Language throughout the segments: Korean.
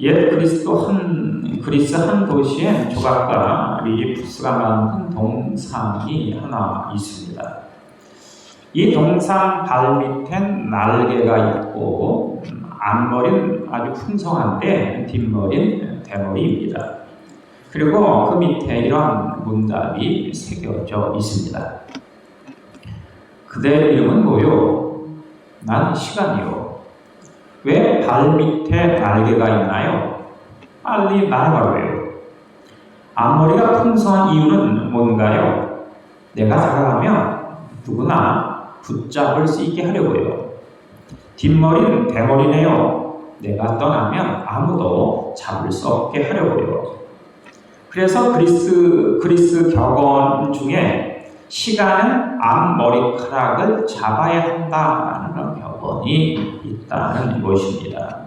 옛 그리스 한 도시에 조각가 리리푸스가 만든 동상이 하나 있습니다. 이 동상 발 밑엔 날개가 있고 앞머리는 아주 풍성한데 뒷머리는 대머리입니다. 그리고 그 밑에 이런 문답이 새겨져 있습니다. 그대 이름은 뭐요? 난 시간이요. 왜 발 밑에 날개가 있나요? 빨리 말해봐요. 앞머리가 풍성한 이유는 뭔가요? 내가 다가가면 누구나 붙잡을 수 있게 하려고요. 뒷머리는 대머리네요. 내가 떠나면 아무도 잡을 수 없게 하려고요. 그래서 그리스 격언 중에 시간은 앞머리카락을 잡아야 한다라는 격언이 있다는 것입니다.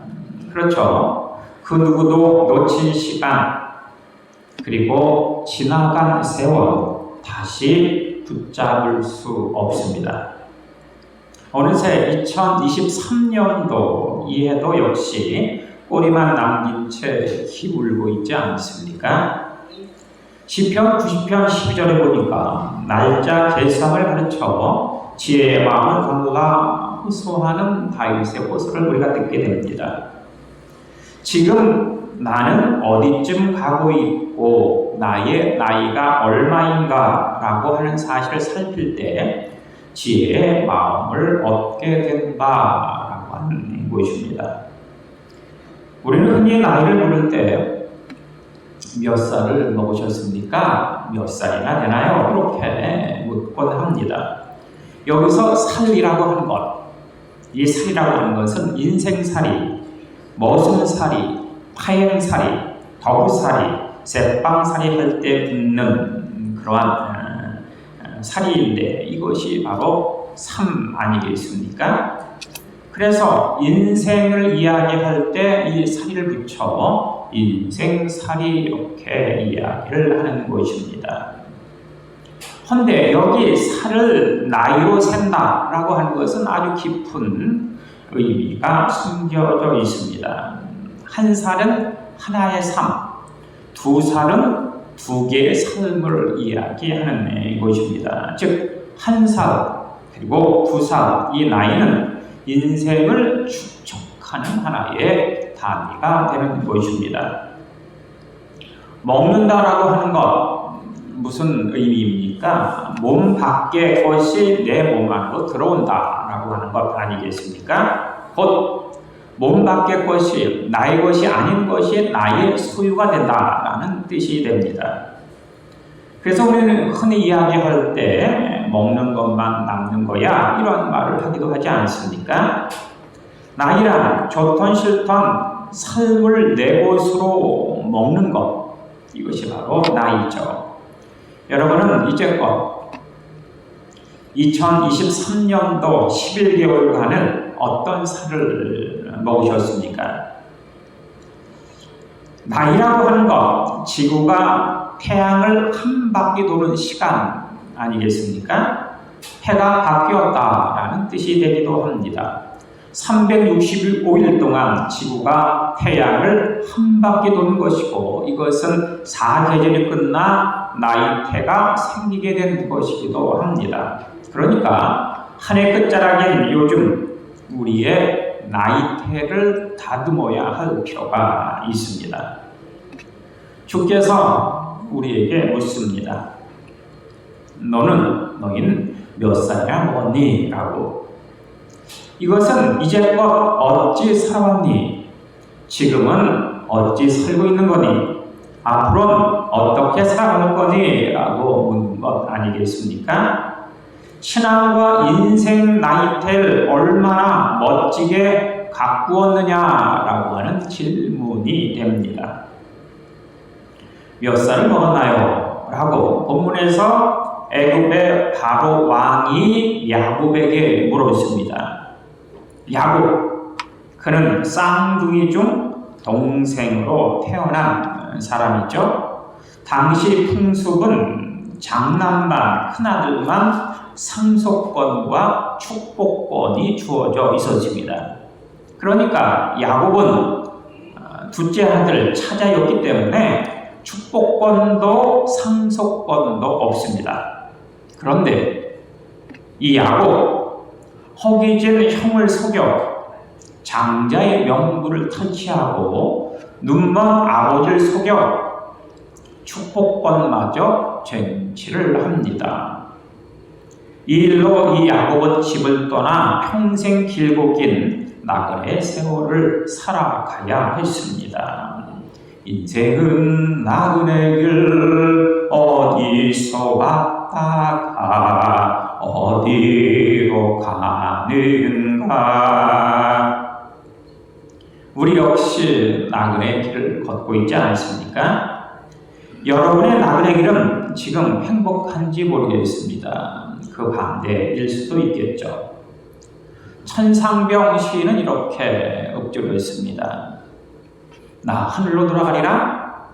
그렇죠. 그 누구도 놓친 시간 그리고 지나간 세월 다시 붙잡을 수 없습니다. 어느새 2023년도 이해도 역시 꼬리만 남긴 채 기울고 있지 않습니까? 시편 90편 12절에 보니까 날짜 계상을 가르쳐 지혜의 마음을 갈라 호소하는 다윗의 호소를 우리가 듣게 됩니다. 지금 나는 어디쯤 가고 있고 나의 나이가 얼마인가 라고 하는 사실을 살필 때 지혜의 마음을 얻게 된다라고 하는 것입니다. 우리는 흔히 나이를 물을 때 몇 살을 먹으셨습니까? 몇 살이나 되나요? 이렇게 묻곤 합니다. 여기서 살이라고 하는 것, 이 살이라고 하는 것은 인생살이, 머슴살이, 파행살이, 더부살이, 새빵살이 할 때 붙는 그러한 살이인데 이것이 바로 삶 아니겠습니까? 그래서 인생을 이야기할 때 이 살이를 붙여 인생살이 이렇게 이야기를 하는 것입니다. 헌데 여기 살을 나이로 샌다라고 하는 것은 아주 깊은 의미가 숨겨져 있습니다. 한 살은 하나의 삶, 두 살은 두 개의 삶을 이야기하는 것입니다. 즉, 한 살 그리고 두 살, 이 나이는 인생을 축적하는 하나의 단위가 되는 것입니다. 먹는다라고 하는 것 무슨 의미입니까? 몸 밖의 것이 내 몸 안으로 들어온다라고 하는 것 아니겠습니까? 곧 몸 밖의 것이 나의 것이 아닌 것이 나의 소유가 된다라는 뜻이 됩니다. 그래서 우리는 흔히 이야기할 때 먹는 것만 남는 거야 이런 말을 하기도 하지 않습니까? 나이란 좋던 싫던 삶을 내 것으로 먹는 것, 이것이 바로 나이죠. 여러분은 이제껏 2023년도 11개월간을 어떤 살을 먹으셨습니까? 나이라고 하는 것, 지구가 태양을 한 바퀴 도는 시간 아니겠습니까? 해가 바뀌었다라는 뜻이 되기도 합니다. 365일 동안 지구가 태양을 한 바퀴 도는 것이고 이것은 4계절이 끝나 나이테가 생기게 된 것이기도 합니다. 그러니까 한 해 끝자락인 요즘 우리의 나이테를 다듬어야 할 필요가 있습니다. 주께서 우리에게 묻습니다. 너희는 몇 살이나 먹었니? 라고. 이것은 이제껏 어찌 살아왔니? 지금은 어찌 살고 있는 거니? 앞으로는 어떻게 살아갈 거니? 라고 묻는 것 아니겠습니까? 신앙과 인생 나이테를 얼마나 멋지게 가꾸었느냐라고 하는 질문이 됩니다. 몇 살을 먹었나요? 라고 본문에서 애굽의 바로 왕이 야곱에게 물었습니다. 야곱, 그는 쌍둥이 중 동생으로 태어난 사람이죠. 당시 풍습은 장남만, 큰아들만 상속권과 축복권이 주어져 있었습니다. 그러니까 야곱은 둘째 아들 차자였기 때문에 축복권도 상속권도 없습니다. 그런데 이 야곱, 허기진 형을 속여 장자의 명분을 탈취하고 눈먼 아버지를 속여 축복권마저 쟁취를 합니다. 이 일로 이 야곱은 집을 떠나 평생 길고 긴 나그네 세월을 살아가야 했습니다. 인생은 나그네 길 어디서 왔다가 어디로 가는가. 우리 역시 나그네 길을 걷고 있지 않습니까? 여러분의 나그네 길은 지금 행복한지 모르겠습니다. 그 반대일 수도 있겠죠. 천상병 시인은 이렇게 읊조려 있습니다. 나 하늘로 돌아가리라.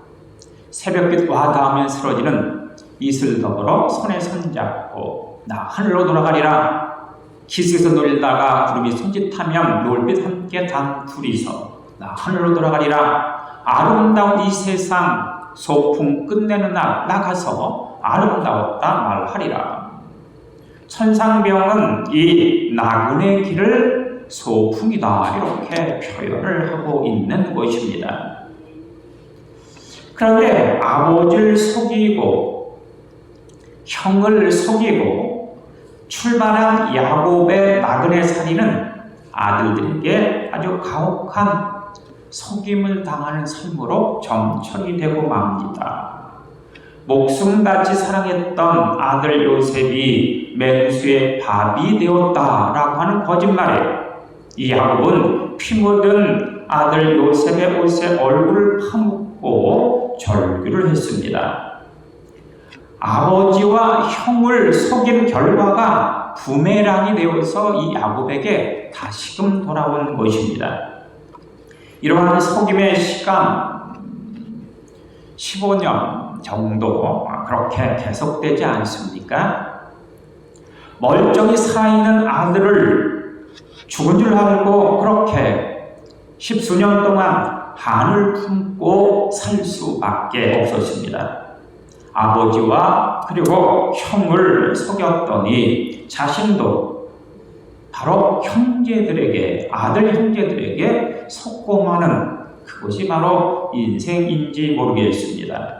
새벽빛 와 닿으면 쓰러지는 이슬 더불어 손에 손잡고 나 하늘로 돌아가리라. 기슭에서 놀다가 구름이 손짓하면 노을빛 함께 단 둘이서 나 하늘로 돌아가리라. 아름다운 이 세상 소풍 끝내는 날 나가서 아름다웠다 말하리라. 천상병은 이 나그네 길을 소풍이다 이렇게 표현을 하고 있는 것입니다. 그런데 아버지를 속이고 형을 속이고 출발한 야곱의 나그네 살이는 아들들에게 아주 가혹한 속임을 당하는 삶으로 점철이 되고 맙니다. 목숨같이 사랑했던 아들 요셉이 맨수의 밥이 되었다라고 하는 거짓말에 이 야곱은 피 묻은 아들 요셉의 옷에 얼굴을 파묻고 절규를 했습니다. 아버지와 형을 속인 결과가 부메랑이 되어서 이 야곱에게 다시금 돌아온 것입니다. 이러한 속임의 시간 15년 정도 그렇게 계속되지 않습니까? 멀쩡히 살아있는 아들을 죽은 줄 알고 그렇게 10수년 동안 한을 품고 살 수밖에 없었습니다. 아버지와 그리고 형을 속였더니 자신도 바로 형제들에게, 아들 형제들에게 속공하는 그것이 바로 인생인지 모르겠습니다.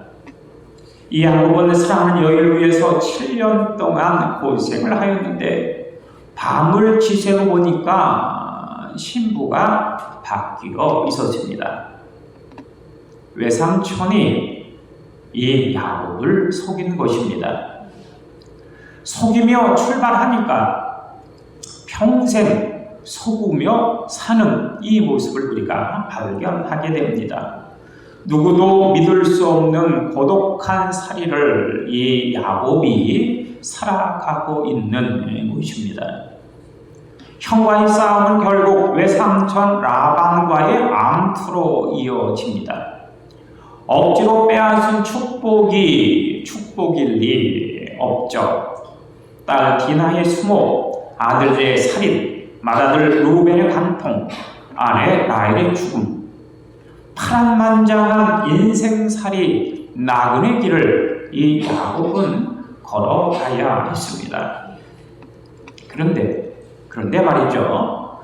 이 야곱은 사랑하는 여인을 위해서 7년 동안 고생을 하였는데 밤을 지새고 보니까 신부가 바뀌어 있었습니다. 외삼촌이 이 야곱을 속인 것입니다. 속이며 출발하니까 평생 속으며 사는 이 모습을 우리가 발견하게 됩니다. 누구도 믿을 수 없는 고독한 살이를 이 야곱이 살아가고 있는 것입니다. 형과의 싸움은 결국 외삼촌 라반과의 암투로 이어집니다. 억지로 빼앗은 축복일 리 없죠. 딸 디나의 수모, 아들의 살인, 맏아들 루벤의 간통, 아내 라헬의 죽음, 파란만장한 인생살이 나그네 길을 이 야곱은 걸어가야 했습니다. 그런데 말이죠.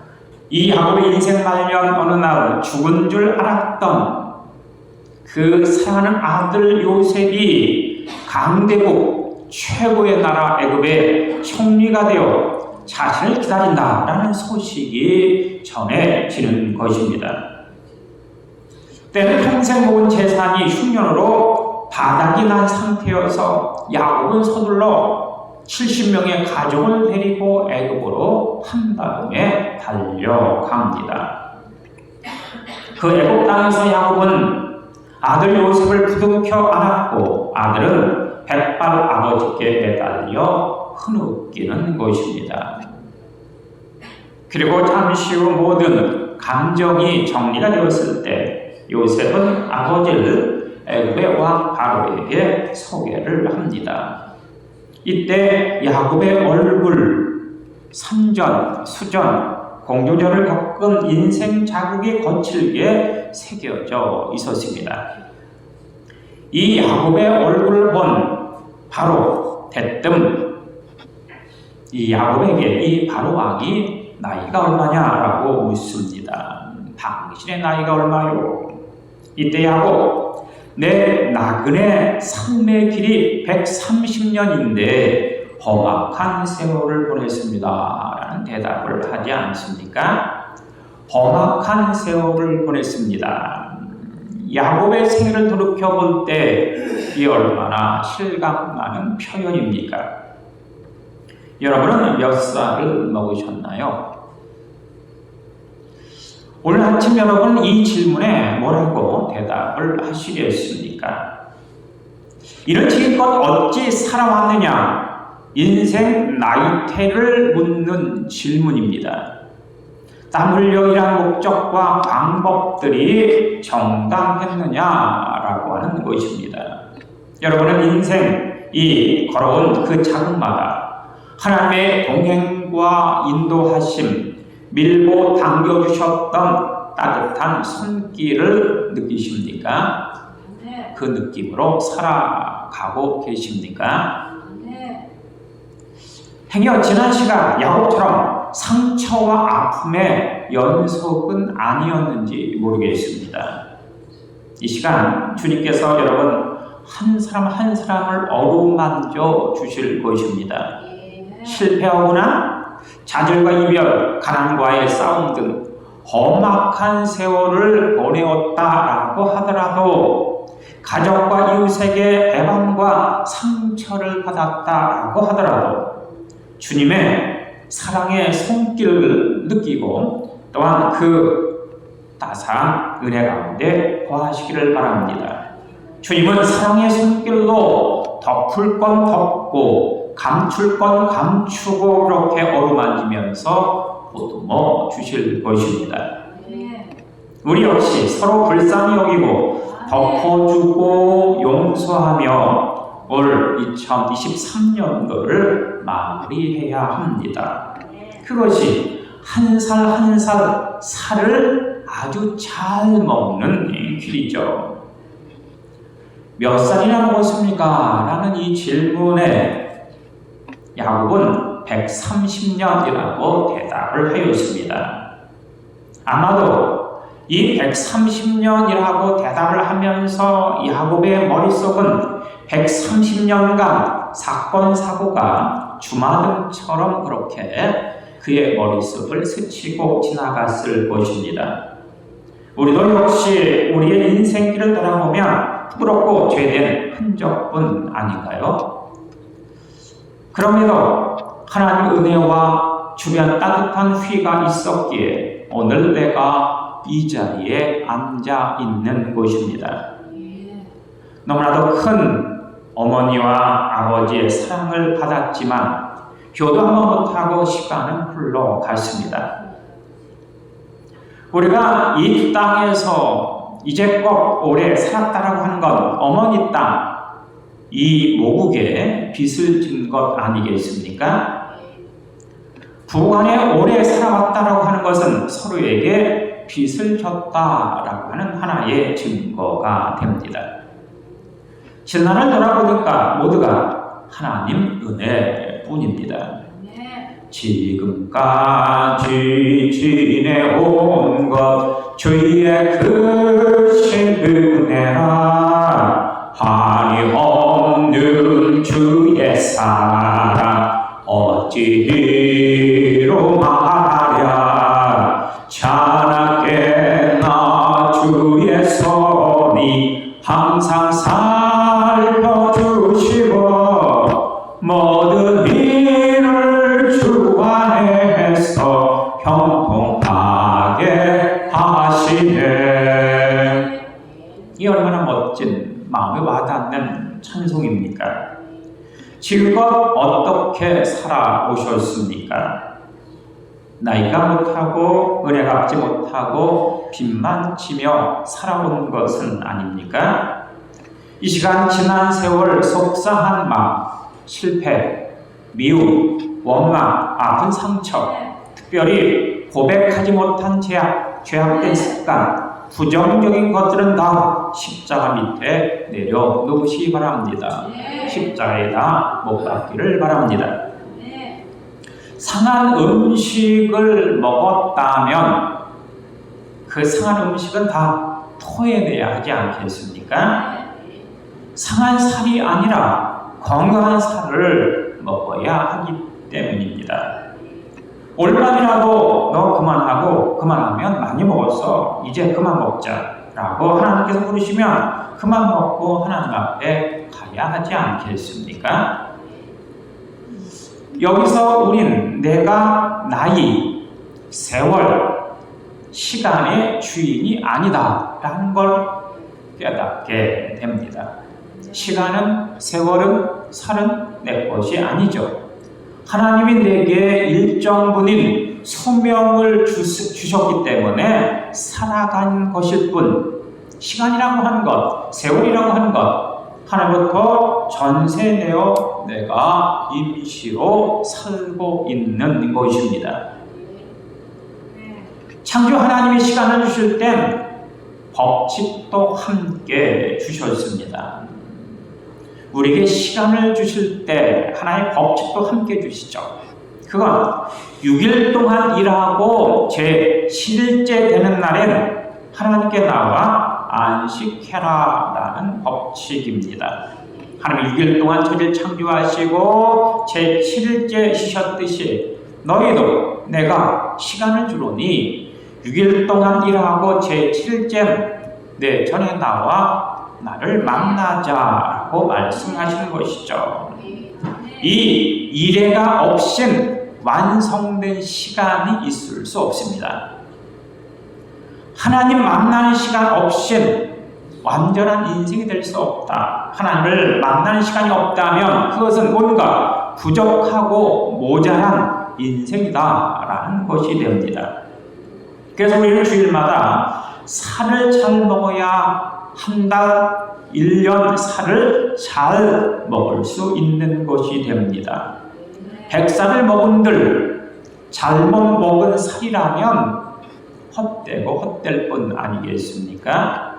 이 야곱의 인생 말년 어느 날 죽은 줄 알았던 그 사랑하는 아들 요셉이 강대국 최고의 나라 애굽의 총리가 되어 자신을 기다린다라는 소식이 전해지는 것입니다. 때는 평생 모은 재산이 흉년으로 바닥이 난 상태여서 야곱은 서둘러 70명의 가족을 데리고 애굽으로 한 다음에 달려갑니다. 그 애굽 땅에서 야곱은 아들 요셉을 부둥켜 안았고 아들은 백발 아버지께 매달려 흐느끼는 것입니다. 그리고 잠시 후 모든 감정이 정리가 되었을 때 요셉은 아버지를 애굽의 왕 바로에게 소개를 합니다. 이때 야곱의 얼굴, 산전, 수전, 공주절을 겪은 인생 자국이 거칠게 새겨져 있었습니다. 이 야곱의 얼굴을 본 바로 대뜸 이 야곱에게 이 바로 왕이 나이가 얼마냐라고 묻습니다. 당신의 나이가 얼마요? 이때 야곱, 내 나그네 삶의 길이 130년인데 험악한 세월을 보냈습니다 라는 대답을 하지 않습니까? 험악한 세월을 보냈습니다. 야곱의 생애를 돌이켜볼 때 이 얼마나 실감나는 표현입니까? 여러분은 몇 살을 먹으셨나요? 오늘 아침 여러분 이 질문에 뭐라고 대답을 하시겠습니까? 이렇게껏 어찌 살아왔느냐? 인생 나이테를 묻는 질문입니다. 땀 흘려 일한 목적과 방법들이 정당했느냐라고 하는 것입니다. 여러분은 인생 이 걸어온 그 자국마다 하나님의 동행과 인도하심, 밀고 당겨주셨던 따뜻한 손길을 느끼십니까? 네. 그 느낌으로 살아가고 계십니까? 네. 행여 지난 시간 야곱처럼 상처와 아픔의 연속은 아니었는지 모르겠습니다. 이 시간 주님께서 여러분 한 사람 한 사람을 어루만져 주실 것입니다. 실패하거나 좌절과 이별, 가난과의 싸움 등 험악한 세월을 보내었다라고 하더라도 가족과 이웃에게 배반과 상처를 받았다라고 하더라도 주님의 사랑의 손길을 느끼고 또한 그 따스한 은혜 가운데 거하시기를 바랍니다. 주님은 사랑의 손길로 덮을 건 덮고 감출 건 감추고 그렇게 어루만지면서 보듬어 주실 것입니다. 우리 역시 서로 불쌍히 여기고 덮어주고 용서하며 올 2023년도를 마무리해야 합니다. 그것이 한 살 한 살 살을 아주 잘 먹는 길이죠. 몇 살이나 먹었습니까? 라는 이 질문에 야곱은 130년이라고 대답을 하였습니다. 아마도 이 130년이라고 대답을 하면서 야곱의 머릿속은 130년간 사건 사고가 주마등처럼 그렇게 그의 머릿속을 스치고 지나갔을 것입니다. 우리도 역시 우리의 인생길을 돌아보면 부끄럽고 죄된 흔적뿐 아닌가요? 그럼에도 하나님 은혜와 주변 따뜻한 휘가 있었기에 오늘 내가 이 자리에 앉아 있는 것입니다. 너무나도 큰 어머니와 아버지의 사랑을 받았지만 교도 한번 못하고 시간은 흘러갔습니다. 우리가 이 땅에서 이제껏 오래 살았다라고 하는 건 어머니 땅, 이 모국에 빚을 진 것 아니겠습니까? 부부간에 오래 살아왔다라고 하는 것은 서로에게 빚을 졌다라고 하는 하나의 증거가 됩니다. 지난날 돌아보니까 모두가 하나님 은혜뿐입니다. 지금까지 지내온 것 주의 크신 은혜라 한이 없는 주의 사랑 어찌로 말하랴 찬하게 나 주의 손이 항상 살펴주시고 모든 일을 주 안에서 형통하게 하시네. 이 얼마나 멋진 마음에 와닿는 찬송입니까? 지금껏 어떻게 살아오셨습니까? 나이가 못하고 은혜 갚지 못하고 빚만 지며 살아온 것은 아닙니까? 이 시간 지난 세월 속상한 마음, 실패, 미움, 원망, 아픈 상처, 특별히 고백하지 못한 죄악된 습관, 부정적인 것들은 다 십자가 밑에 내려놓으시기 바랍니다. 십자가에다 못 박기를 바랍니다. 상한 음식을 먹었다면 그 상한 음식은 다 토해내야 하지 않겠습니까? 상한 살이 아니라 건강한 살을 먹어야 하기 때문입니다. 올밤이라도 너 그만하면 많이 먹었어. 이제 그만 먹자 라고 하나님께서 부르시면 그만 먹고 하나님 앞에 가야 하지 않겠습니까? 여기서 우린 내가 나이, 세월, 시간의 주인이 아니다 라는 걸 깨닫게 됩니다. 시간은, 세월은, 살은 내 것이 아니죠. 하나님이 내게 일정분인 수명을 주셨기 때문에 살아간 것일 뿐, 시간이라고 하는 것, 세월이라고 하는 것, 하나님부터 전세 내어 내가 임시로 살고 있는 것입니다. 창조 하나님이 시간을 주실 땐 법칙도 함께 주셨습니다. 우리에게 시간을 주실 때 하나의 법칙도 함께 주시죠. 그건 6일 동안 일하고 제 7일째 되는 날엔 하나님께 나와 안식해라라는 법칙입니다. 하나님 6일 동안 천지를 창조하시고 제 7일째 쉬셨듯이 너희도 내가 시간을 주노니 6일 동안 일하고 제 7일째 내 전에 나와 나를 만나자라고 말씀하시는 것이죠. 이 일회가 없인 완성된 시간이 있을 수 없습니다. 하나님 만나는 시간 없인 완전한 인생이 될 수 없다. 하나님을 만나는 시간이 없다면 그것은 뭔가 부족하고 모자란 인생이다라는 것이 됩니다. 그래서 우리는 주일마다 살을 잘 먹어야 한 달, 1년 살을 잘 먹을 수 있는 것이 됩니다. 100살을 먹은들 잘못 먹은 살이라면 헛되고 헛될 뿐 아니겠습니까?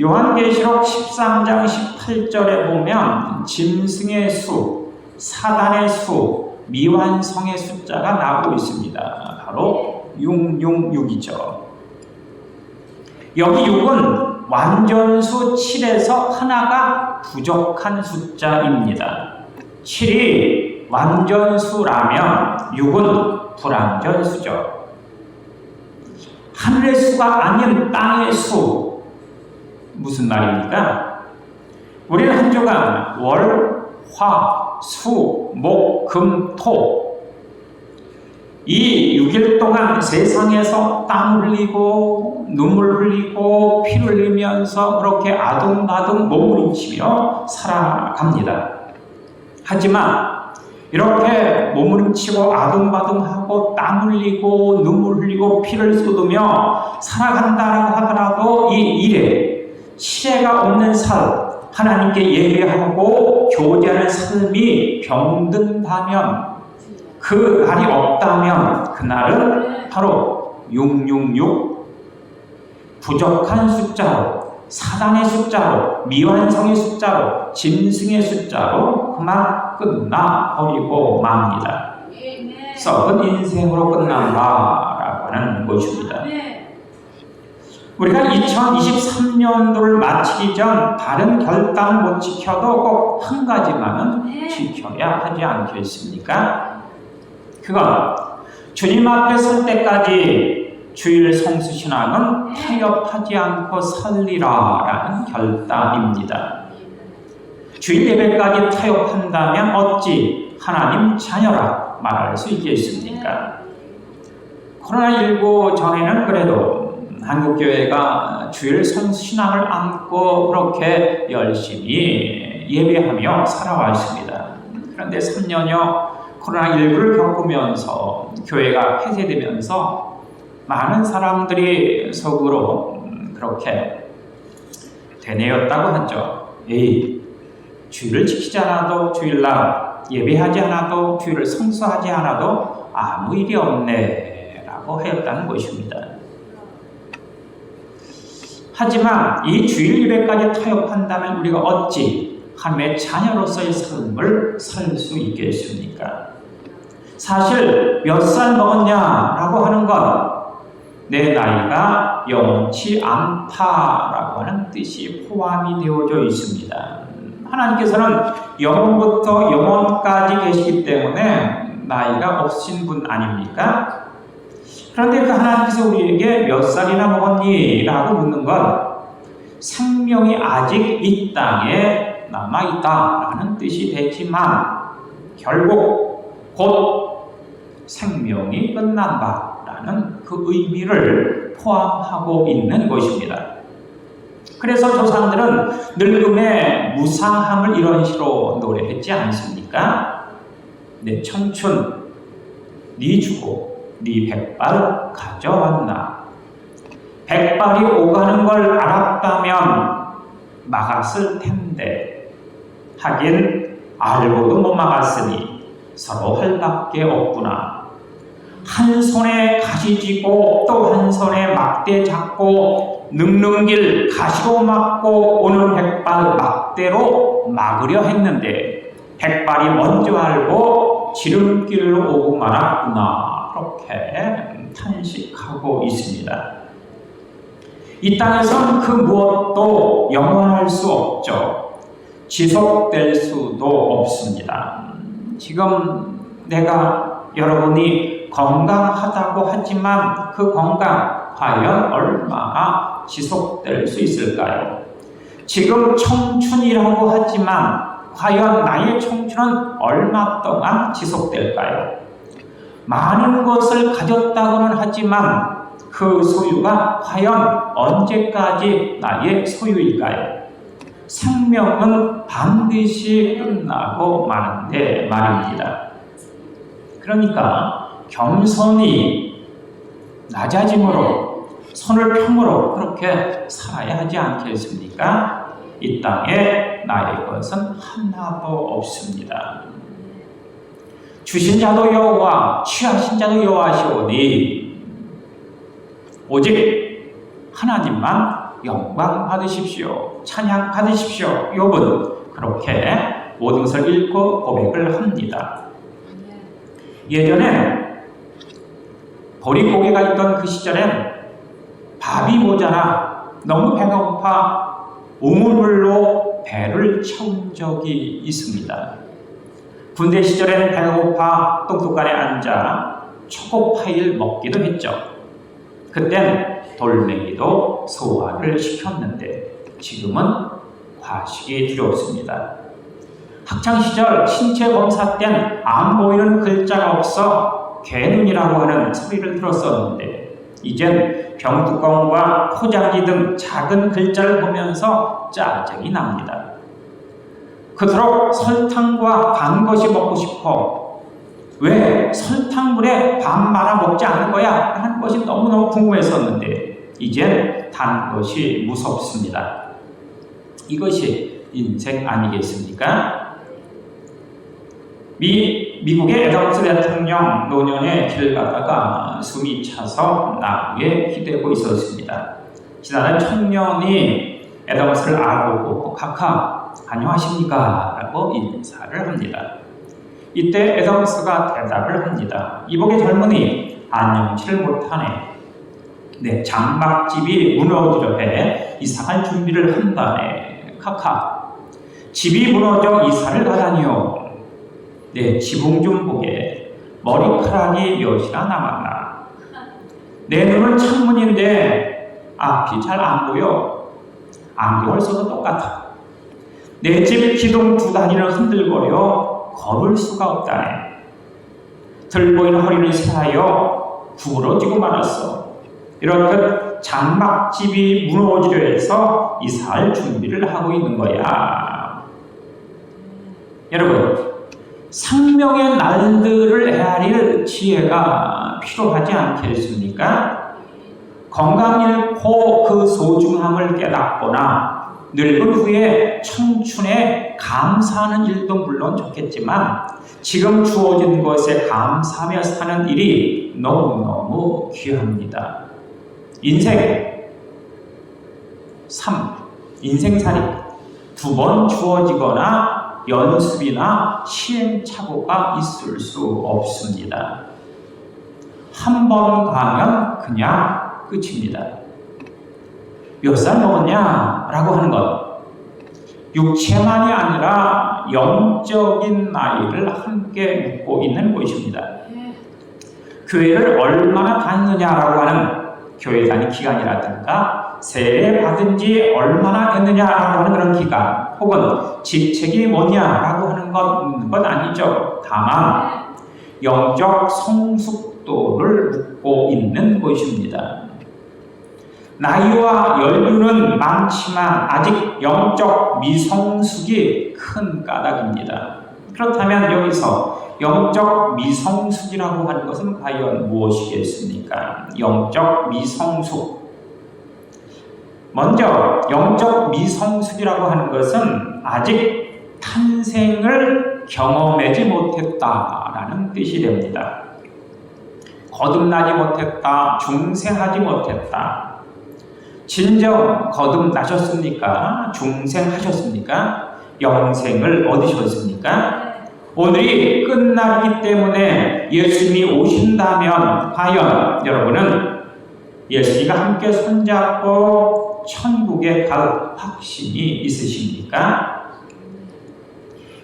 요한계시록 13장 18절에 보면 짐승의 수, 사단의 수, 미완성의 숫자가 나오고 있습니다. 바로 666이죠. 여기 6은 완전수 7에서 하나가 부족한 숫자입니다. 7이 완전수라면 6은 불완전수죠. 하늘의 수가 아닌 땅의 수. 무슨 말입니까? 우리는 한 주간 월, 화, 수, 목, 금, 토 이 6일 동안 세상에서 땀 흘리고 눈물 흘리고 피 흘리면서 그렇게 아둥바둥 몸부림치며 살아갑니다. 하지만 이렇게 몸부림치고 아둥바둥하고 땀 흘리고 눈물 흘리고 피를 쏟으며 살아간다라고 하더라도 이 일에 시혜가 없는 삶, 하나님께 예배하고 교제하는 삶이 병든다면, 그 날이 없다면 그날은 바로 666, 부족한 숫자로, 사단의 숫자로, 미완성의 숫자로, 짐승의 숫자로 그만 끝나버리고 맙니다. 썩은 인생으로 끝난다라고 하는 것입니다. 우리가 2023년도를 마치기 전 다른 결단 못 지켜도 꼭 한 가지만은 지켜야 하지 않겠습니까? 그건 주님 앞에 설 때까지 주일 성수신앙은 타협하지 않고 살리라라는 결단입니다. 주일 예배까지 타협한다면 어찌 하나님 자녀라 말할 수 있겠습니까? 코로나19 전에는 그래도 한국교회가 주일 성수신앙을 안고 그렇게 열심히 예배하며 살아왔습니다. 그런데 3년여 코로나19를 겪으면서 교회가 폐쇄되면서 많은 사람들이 속으로 그렇게 되뇌었다고 하죠. 주일을 지키지 않아도, 주일날 예배하지 않아도, 주일을 성수하지 않아도 아무 일이 없네 라고 하였다는 것입니다. 하지만 이 주일 예배까지 타협한다면 우리가 어찌 하나님의 자녀로서의 삶을 살 수 있겠습니까? 사실 몇 살 먹었냐라고 하는 건 내 나이가 영원치 않다라고 하는 뜻이 포함이 되어져 있습니다. 하나님께서는 영원부터 영원까지 계시기 때문에 나이가 없으신 분 아닙니까? 그런데 그 하나님께서 우리에게 몇 살이나 먹었니? 라고 묻는 건 생명이 아직 이 땅에 남아있다라는 뜻이 되지만 결국 곧 생명이 끝난다라는 그 의미를 포함하고 있는 것입니다. 그래서 조상들은 늙음의 무상함을 이런 식으로 노래했지 않습니까? 내 청춘, 네 주고 네 백발 가져왔나. 백발이 오가는 걸 알았다면 막았을 텐데 하긴 알고도 못 막았으니 서로 할 밖에 없구나. 한 손에 가시 쥐고 또 한 손에 막대 잡고 늙는 길 가시로 막고 오는 백발 막대로 막으려 했는데 백발이 먼저 알고 지름길로 오고 말았구나. 그렇게 탄식하고 있습니다. 이 땅에선 그 무엇도 영원할 수 없죠. 지속될 수도 없습니다. 지금 내가 여러분이 건강하다고 하지만 그 건강 과연 얼마나 지속될 수 있을까요? 지금 청춘이라고 하지만 과연 나의 청춘은 얼마 동안 지속될까요? 많은 것을 가졌다고는 하지만 그 소유가 과연 언제까지 나의 소유일까요? 생명은 반드시 끝나고 마는데 말입니다. 그러니까 겸손히 낮아짐으로 손을 펴므로 그렇게 살아야 하지 않겠습니까? 이 땅에 나의 것은 하나도 없습니다. 주신 자도 여호와 취하신 자도 여호와시오니 오직 하나님만 영광 받으십시오. 찬양 받으십시오. 욥은 그렇게 모든 것을 읽고 고백을 합니다. 예전에 보릿고개가 있던 그 시절엔 밥이 모자라 너무 배가 고파 우물물로 배를 채운 적이 있습니다. 군대 시절엔 배가 고파 똥뚝간에 앉아 초코파이를 먹기도 했죠. 그땐 돌멩이도 소화를 시켰는데 지금은 과식이 두렵습니다. 학창시절 신체 검사 땐 안 보이는 글자가 없어 개눈이라고 하는 소리를 들었었는데 이젠 병뚜껑과 포장지 등 작은 글자를 보면서 짜증이 납니다. 그토록 설탕과 단 것이 먹고 싶어 왜 설탕물에 밥 말아 먹지 않는 거야? 하는 것이 너무너무 궁금했었는데 이젠 단 것이 무섭습니다. 이것이 인생 아니겠습니까? 미국의 애덤스 대통령 노년에 길 가다가 숨이 차서 나무에 기대고 있었습니다. 지나는 청년이 애덤스를 알아보고 카카 안녕하십니까? 라고 인사를 합니다. 이때 애덤스가 대답을 합니다. 이복의 젊은이 안녕치를 못하네. 내 장막집이 무너지려 해 이사할 준비를 한다네. 카카 집이 무너져 이사를 가다니요. 내 지붕 좀 보게. 머리카락이 몇이나 남았나. 내 눈은 창문인데 앞이 잘 안 보여. 안경을 써도 똑같아. 내 집 기둥 두 단위를 흔들거려 걸을 수가 없다네. 들보이는 허리를 새하여 구부러지고 말았어. 이렇듯 장막집이 무너지려 해서 이사할 준비를 하고 있는 거야. 여러분, 생명의 날들을 헤아릴 지혜가 필요하지 않겠습니까? 건강 잃고 그 소중함을 깨닫거나 늙은 후에 청춘에 감사하는 일도 물론 좋겠지만 지금 주어진 것에 감사하며 사는 일이 너무너무 귀합니다. 인생살이 두 번 주어지거나 연습이나 시행착오가 있을 수 없습니다. 한 번 가면 그냥 끝입니다. 몇 살 먹었냐? 라고 하는 것. 육체만이 아니라 영적인 나이를 함께 묻고 있는 것입니다. 교회를 얼마나 다녔느냐라고 하는 교회 다닌 기간이라든가 세례 받은 지 얼마나 됐느냐라고 하는 그런 기간 혹은 직책이 뭐냐라고 하는 건 아니죠. 다만 영적 성숙도를 묻고 있는 것입니다. 나이와 연륜은 많지만 아직 영적 미성숙이 큰 까닭입니다. 그렇다면 여기서 영적 미성숙이라고 하는 것은 과연 무엇이겠습니까? 영적 미성숙. 먼저 영적 미성숙이라고 하는 것은 아직 탄생을 경험하지 못했다라는 뜻이 됩니다. 거듭나지 못했다, 중생하지 못했다. 진정 거듭나셨습니까? 중생하셨습니까? 영생을 얻으셨습니까? 오늘이 끝나기 때문에 예수님이 오신다면 과연 여러분은 예수님과 함께 손잡고 천국에 갈 확신이 있으십니까?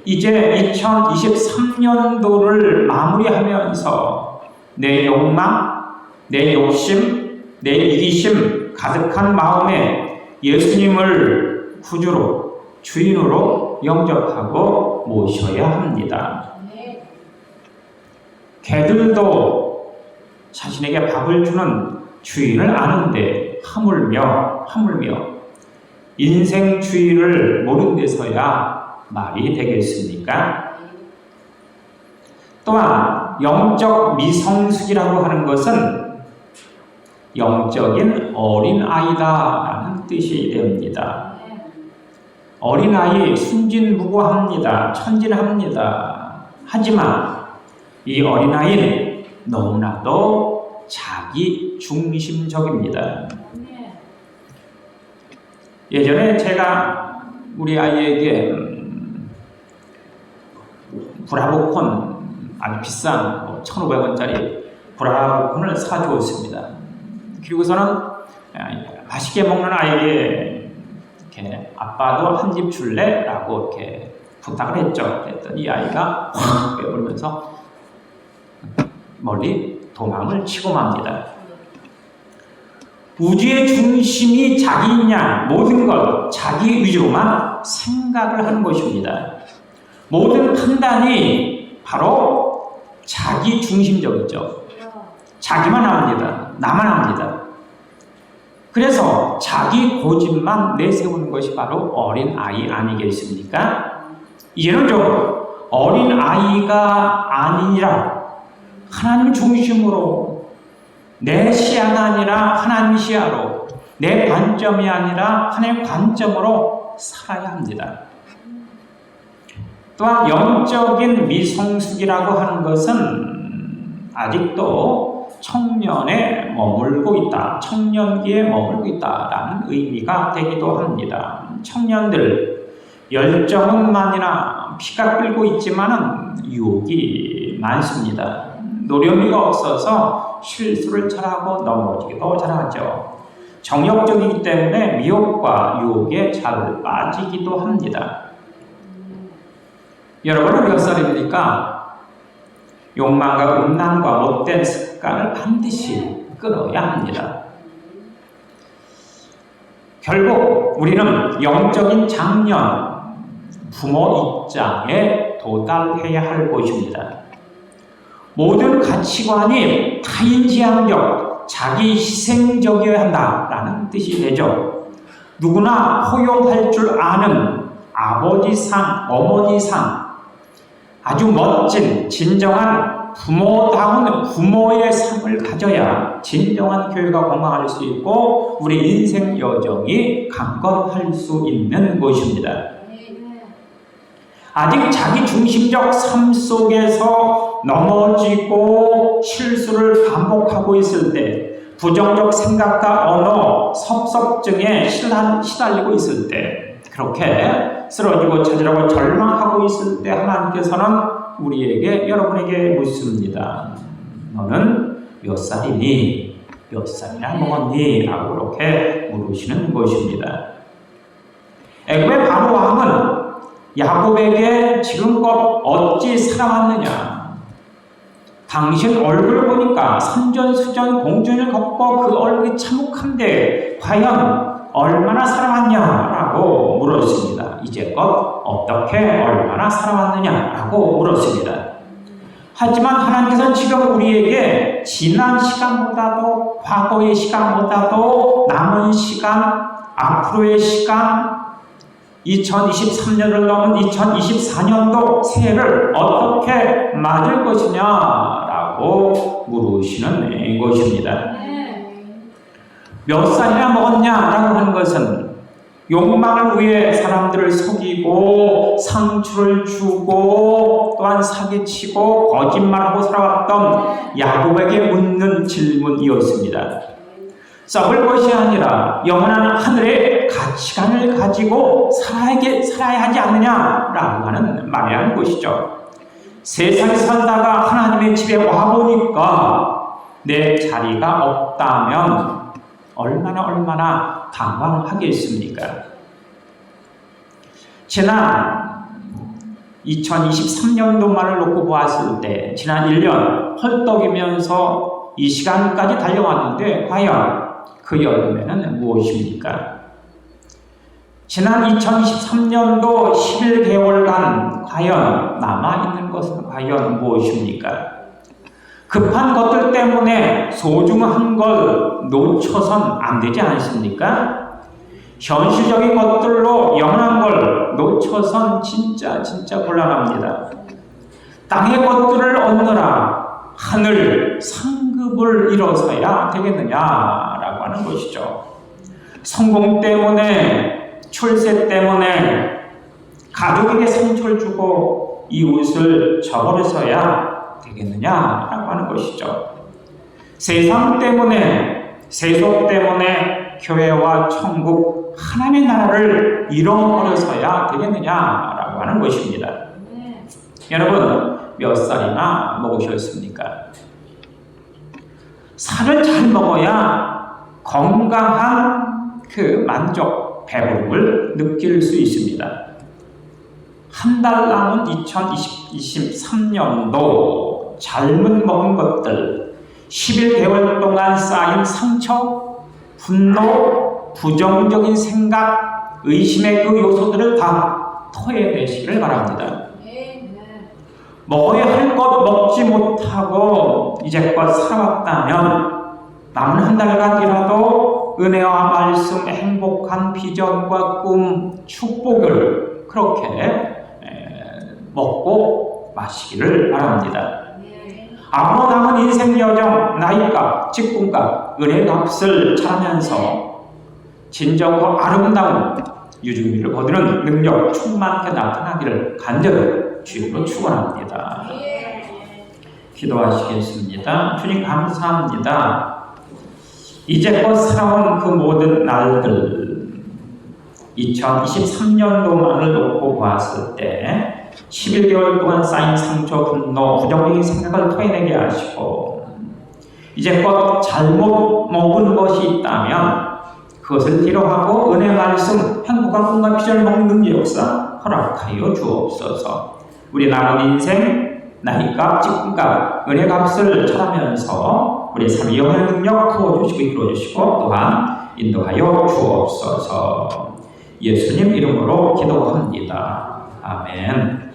이제 2023년도를 마무리하면서 내 욕망, 내 욕심, 내 이기심 가득한 마음에 예수님을 구주로, 주인으로 영접하고 모셔야 합니다. 개들도 자신에게 밥을 주는 주인을 아는데 하물며 인생 주인을 모르는 데서야 말이 되겠습니까? 또한 영적 미성숙이라고 하는 것은 영적인 어린아이다라는 뜻이 됩니다. 어린아이 순진무구합니다. 천진합니다. 하지만 이 어린아이는 너무나도 자기 중심적입니다. 예전에 제가 우리 아이에게 브라보콘 아주 비싼 1,500원짜리 브라보콘을 사주었습니다. 그리고서는 맛있게 먹는 아이에게 이렇게 아빠도 한 입 줄래? 라고 이렇게 부탁을 했죠. 그랬더니 이 아이가 확 빼버리면서 멀리 도망을 치고 맙니다. 우주의 중심이 자기이냐, 모든 것 자기 위주로만 생각을 하는 것입니다. 모든 판단이 바로 자기 중심적이죠. 자기만 합니다. 나만 합니다. 그래서 자기 고집만 내세우는 것이 바로 어린아이 아니겠습니까? 이제는 좀 어린아이가 아니라 하나님 중심으로 내 시야가 아니라 하나님 시야로 내 관점이 아니라 하나님 관점으로 살아야 합니다. 또한 영적인 미성숙이라고 하는 것은 아직도 청년에 머물고 있다, 청년기에 머물고 있다라는 의미가 되기도 합니다. 청년들 열정은 많으나 피가 끓고 있지만은 유혹이 많습니다. 노련미가 없어서 실수를 잘하고 넘어지기도 잘하죠. 정욕적이기 때문에 미혹과 유혹에 잘 빠지기도 합니다. 여러분은 몇 살입니까? 욕망과 음란과 못된 습관을 반드시 끊어야 합니다. 결국 우리는 영적인 장년, 부모 입장에 도달해야 할 것입니다. 모든 가치관이 타인지향적, 자기 희생적이어야 한다라는 뜻이 되죠. 누구나 포용할 줄 아는 아버지상, 어머니상, 아주 멋진 진정한 부모다운 부모의 삶을 가져야 진정한 교회가 건강할 수 있고 우리 인생 여정이 강건할 수 있는 것입니다. 아직 자기 중심적 삶 속에서 넘어지고 실수를 반복하고 있을 때, 부정적 생각과 언어, 섭섭증에 시달리고 있을 때, 그렇게 쓰러지고 찾으라고 절망하고 있을 때 하나님께서는 우리에게, 여러분에게 묻습니다. 너는 몇 살이니? 몇 살이나 먹었니? 라고 그렇게 물으시는 것입니다. 애굽의 바로 왕은 야곱에게 지금껏 어찌 살아왔느냐? 당신 얼굴 보니까 선전수전 공주를 겪고 그 얼굴이 참혹한데 과연 얼마나 살아왔냐라고 물었습니다. 이제껏 어떻게 얼마나 살아왔느냐라고 물었습니다. 하지만 하나님께서는 지금 우리에게 지난 시간보다도 과거의 시간보다도 남은 시간, 앞으로의 시간, 2023년을 넘은 2024년도 새해를 어떻게 맞을 것이냐라고 물으시는 것입니다. 몇 살이나 먹었냐라고 하는 것은 욕망을 위해 사람들을 속이고 상처를 주고 또한 사기치고 거짓말하고 살아왔던 야곱에게 묻는 질문이었습니다. 썩을 것이 아니라 영원한 하늘의 가치관을 가지고 살아야 하지 않느냐라고 하는 말이라는 것이죠. 세상에 살다가 하나님의 집에 와보니까 내 자리가 없다면 얼마나 당황하겠습니까? 지난 2023년도만을 놓고 보았을 때 지난 1년 헐떡이면서 이 시간까지 달려왔는데 과연 그 여름에는 무엇입니까? 지난 2023년도 11개월간 과연 남아있는 것은 과연 무엇입니까? 급한 것들 때문에 소중한 걸 놓쳐선 안 되지 않습니까? 현실적인 것들로 영원한 걸 놓쳐선 진짜 곤란합니다. 땅의 것들을 얻느라 하늘 상급을 이뤄서야 되겠느냐라고 하는 것이죠. 성공 때문에, 출세 때문에 가족에게 상처를 주고 이웃을 저버려서야 되겠느냐라고 하는 것이죠. 세상 때문에, 세속 때문에 교회와 천국, 하나님의 나라를 잃어버려서야 되겠느냐라고 하는 것입니다. 여러분, 몇 살이나 먹으셨습니까? 살을 잘 먹어야 건강한 그 만족, 배부름을 느낄 수 있습니다. 한 달 남은 2023년도 잘못 먹은 것들, 11개월 동안 쌓인 상처, 분노, 부정적인 생각, 의심의 그 요소들을 다 토해내시기를 바랍니다. 먹어야 할 것 먹지 못하고 이제껏 살아왔다면 남은 한 달간이라도 은혜와 말씀, 행복한 비전과 꿈, 축복을 그렇게 먹고 마시기를 바랍니다. 앞으로 남은 인생 여정, 나이값, 직분값, 은혜 값을 잘하면서 진정과 아름다운 유주미를 거두는 능력 충만하게 나타나기를 간절히 주님으로 축원합니다. 기도하시겠습니다. 주님 감사합니다. 이제껏 살아온 그 모든 날들 2023년도만을 놓고 보았을 때 11개월 동안 쌓인 상처, 분노, 부정적인 생각을 토해내게 하시고 이제껏 잘못 먹은 것이 있다면 그것을 뒤로하고 은혜 말씀, 행복한 꿈과 비전을 먹는 능력 역사 허락하여 주옵소서. 우리 남은 인생 나이값, 직분값, 은혜 값을 잘하면서 우리 삶의 영혼의 능력 부어주시고 이끌어주시고 또한 인도하여 주옵소서. 예수님 이름으로 기도합니다. 아멘.